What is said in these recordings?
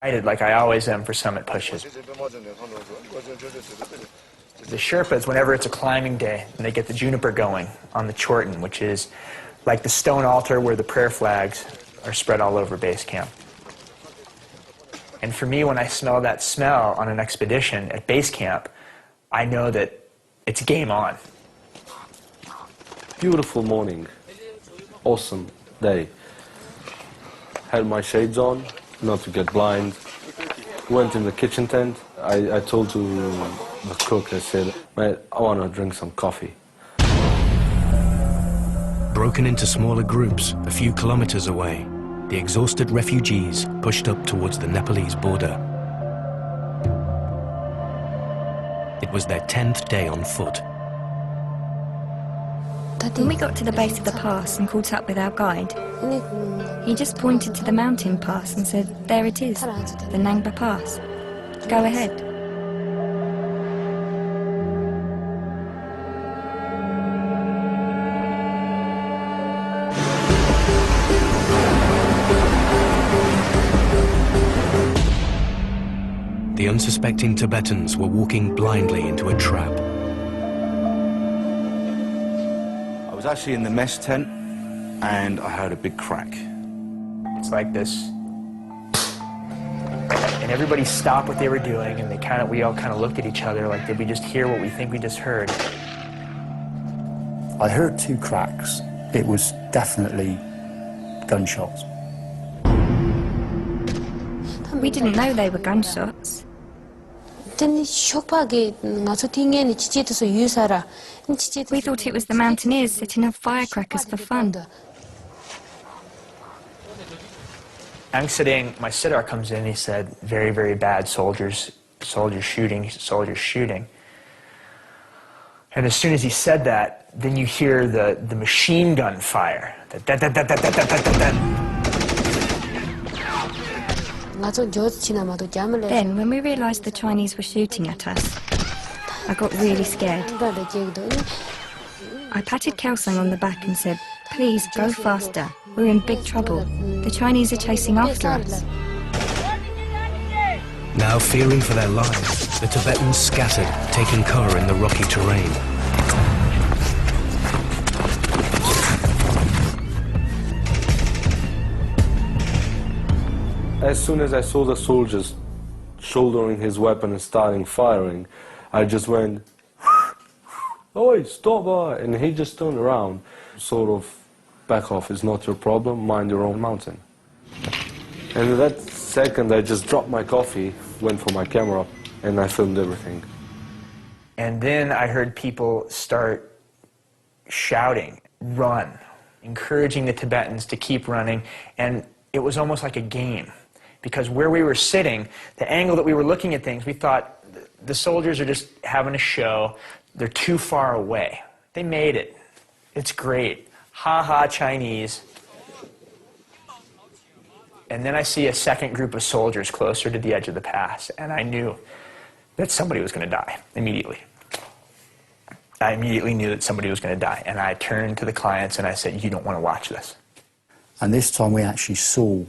Like I always am for summit pushes. The Sherpas, whenever it's a climbing day, and they get the juniper going on the Chorten, which is like the stone altar where the prayer flags are spread all over base camp. And for me, when I smell that smell on an expedition at base camp, I know that it's game on. Beautiful morning. Awesome day. Had my shades on, not to get blind. Went in the kitchen tent. I told to the cook, I said, "Mate, I want to drink some coffee." Broken into smaller groups a few kilometers away, the exhausted refugees pushed up towards the Nepalese border. It was their 10th day on foot. When we got to the base of the pass and caught up with our guide, he just pointed to the mountain pass and said, "There it is, the Nangba Pass. Go ahead." The unsuspecting Tibetans were walking blindly into a trap. I was actually in the mess tent and I heard a big crack. It's like this. And everybody stopped what they were doing, and we all kind of looked at each other like, did we just hear what we think we just heard? I heard 2 cracks. It was definitely gunshots. We didn't know they were gunshots. We thought it was the mountaineers setting off firecrackers for fun. I'm sitting, my sitter comes in, he said, very, very bad, soldiers shooting. And as soon as he said that, then you hear the machine gun fire. Then, when we realised the Chinese were shooting at us, I got really scared. I patted Kelsang on the back and said, "Please, go faster. We're in big trouble. The Chinese are chasing after us." Now fearing for their lives, the Tibetans scattered, taking cover in the rocky terrain. As soon as I saw the soldiers shouldering his weapon and starting firing, I just went, "Oi, stop!" And he just turned around, sort of, "Back off, it's not your problem, mind your own mountain." And in that second, I just dropped my coffee, went for my camera, and I filmed everything. And then I heard people start shouting, "Run," encouraging the Tibetans to keep running, and it was almost like a game. Because where we were sitting, the angle that we were looking at things, we thought the soldiers are just having a show. They're too far away. They made it. It's great. Ha ha, Chinese. And then I see a second group of soldiers closer to the edge of the pass, and I knew that somebody was going to die immediately. I immediately knew that somebody was going to die, and I turned to the clients and I said, "You don't want to watch this." And this time we actually saw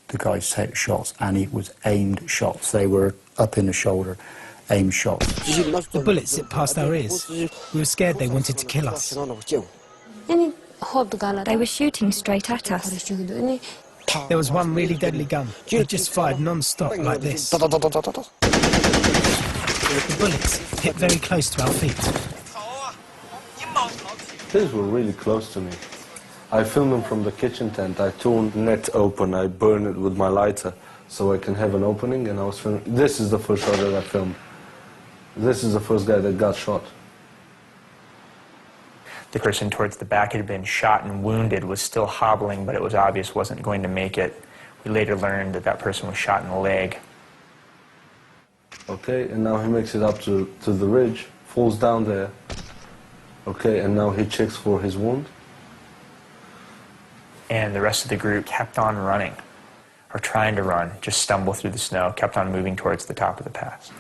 the guys take shots, and it was aimed shots. They were up in the shoulder, aimed shots. The bullets zipped past our ears. We were scared they wanted to kill us. They were shooting straight at us. There was one really deadly gun. It just fired non-stop like this. The bullets hit very close to our feet. These were really close to me. I filmed them from the kitchen tent. I torn the net open. I burned it with my lighter so I can have an opening, and I was filming. This is the first shot that I filmed. This is the first guy that got shot. The person towards the back had been shot and wounded, was still hobbling, but it was obvious wasn't going to make it. We later learned that that person was shot in the leg. Okay, and now he makes it up to the ridge, falls down there. Okay, and now he checks for his wound. And the rest of the group kept on running, or trying to run, just stumble through the snow, kept on moving towards the top of the pass.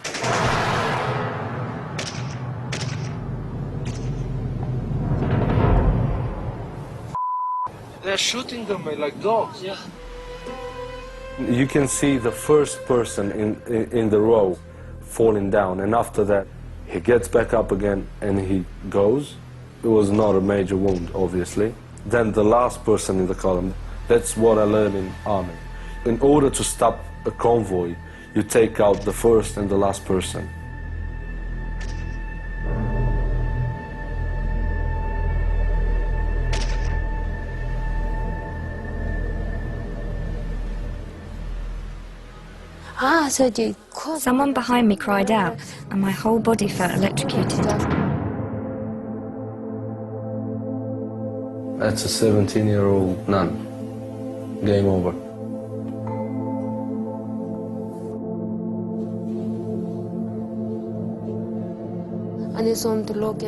They're shooting them like dogs. Yeah. You can see the first person in the row falling down, and after that he gets back up again and he goes. It was not a major wound, obviously. Then the last person in the column, that's what I learned in army. In order to stop a convoy, you take out the first and the last person. Someone behind me cried out, and my whole body felt electrocuted. That's a 17-year-old nun. Game over.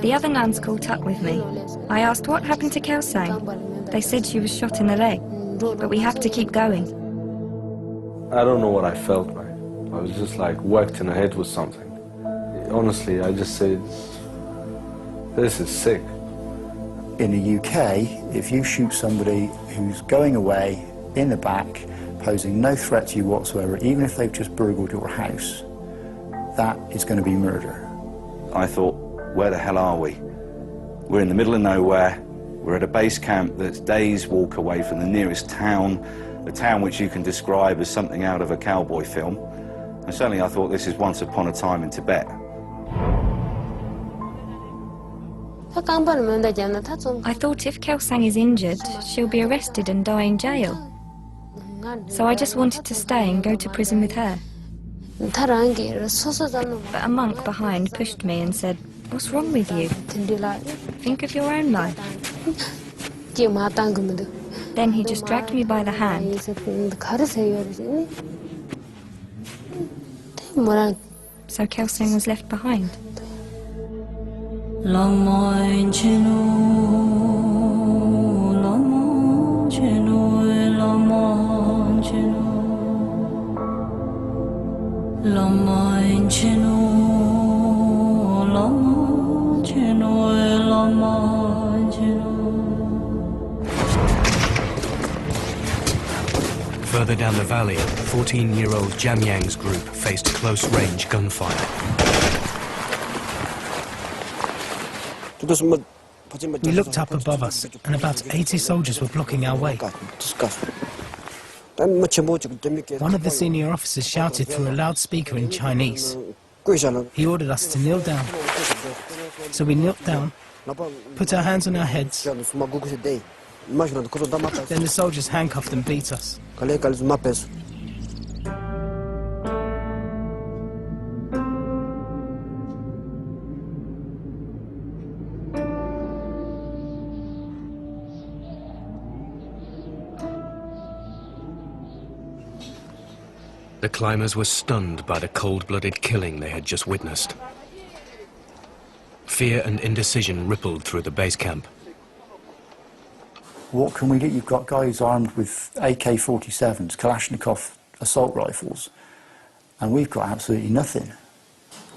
The other nuns caught up with me. I asked what happened to Kelsang. They said she was shot in the leg, but we have to keep going. I don't know what I felt, man. I was just like whacked in the head with something. Honestly, I just said, this is sick. In the UK, if you shoot somebody who's going away in the back, posing no threat to you whatsoever, even if they've just burgled your house, that is going to be murder. I thought, where the hell are we? We're in the middle of nowhere. We're at a base camp that's days' walk away from the nearest town, a town which you can describe as something out of a cowboy film. And certainly I thought this is once upon a time in Tibet. I thought if Kelsang is injured, she'll be arrested and die in jail. So I just wanted to stay and go to prison with her. But a monk behind pushed me and said, "What's wrong with you? Think of your own life." Then he just dragged me by the hand. So Kelsang was left behind. Further down the valley, 14-year-old Jamyang's group faced close-range gunfire. We looked up above us, and about 80 soldiers were blocking our way. One of the senior officers shouted through a loudspeaker in Chinese. He ordered us to kneel down. So we knelt down, put our hands on our heads. Then the soldiers handcuffed and beat us. The climbers were stunned by the cold-blooded killing they had just witnessed. Fear and indecision rippled through the base camp. What can we do? You've got guys armed with AK-47s, Kalashnikov assault rifles, and we've got absolutely nothing.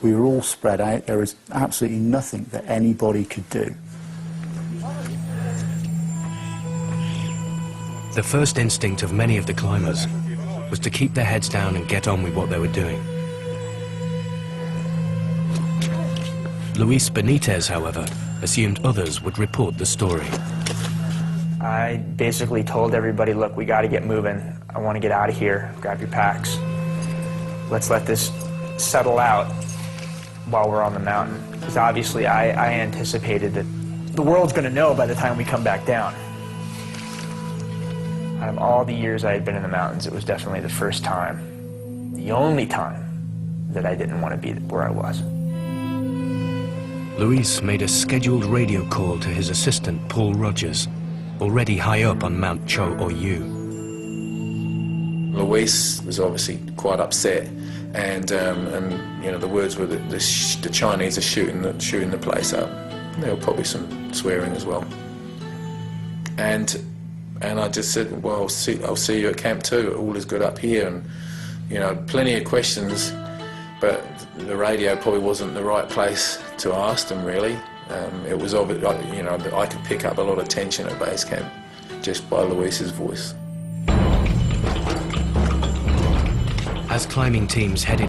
We were all spread out. There was absolutely nothing that anybody could do. The first instinct of many of the climbers was to keep their heads down and get on with what they were doing. Luis Benitez, however, assumed others would report the story. I basically told everybody, look, we got to get moving. I want to get out of here. Grab your packs. Let's let this settle out while we're on the mountain. Because obviously I anticipated that the world's going to know by the time we come back down. Out of all the years I had been in the mountains, it was definitely the first time, the only time, that I didn't want to be where I was. Luis made a scheduled radio call to his assistant, Paul Rogers, already high up on Mount Cho Oyu. Luis was obviously quite upset, and you know, the words were that the Chinese are shooting the place up. There were probably some swearing as well. And I just said, well, I'll see you at Camp 2. All is good up here, and you know, plenty of questions, but the radio probably wasn't the right place to ask them, really. It was obvious, you know, that I could pick up a lot of tension at base camp just by Luis's voice. as climbing teams headed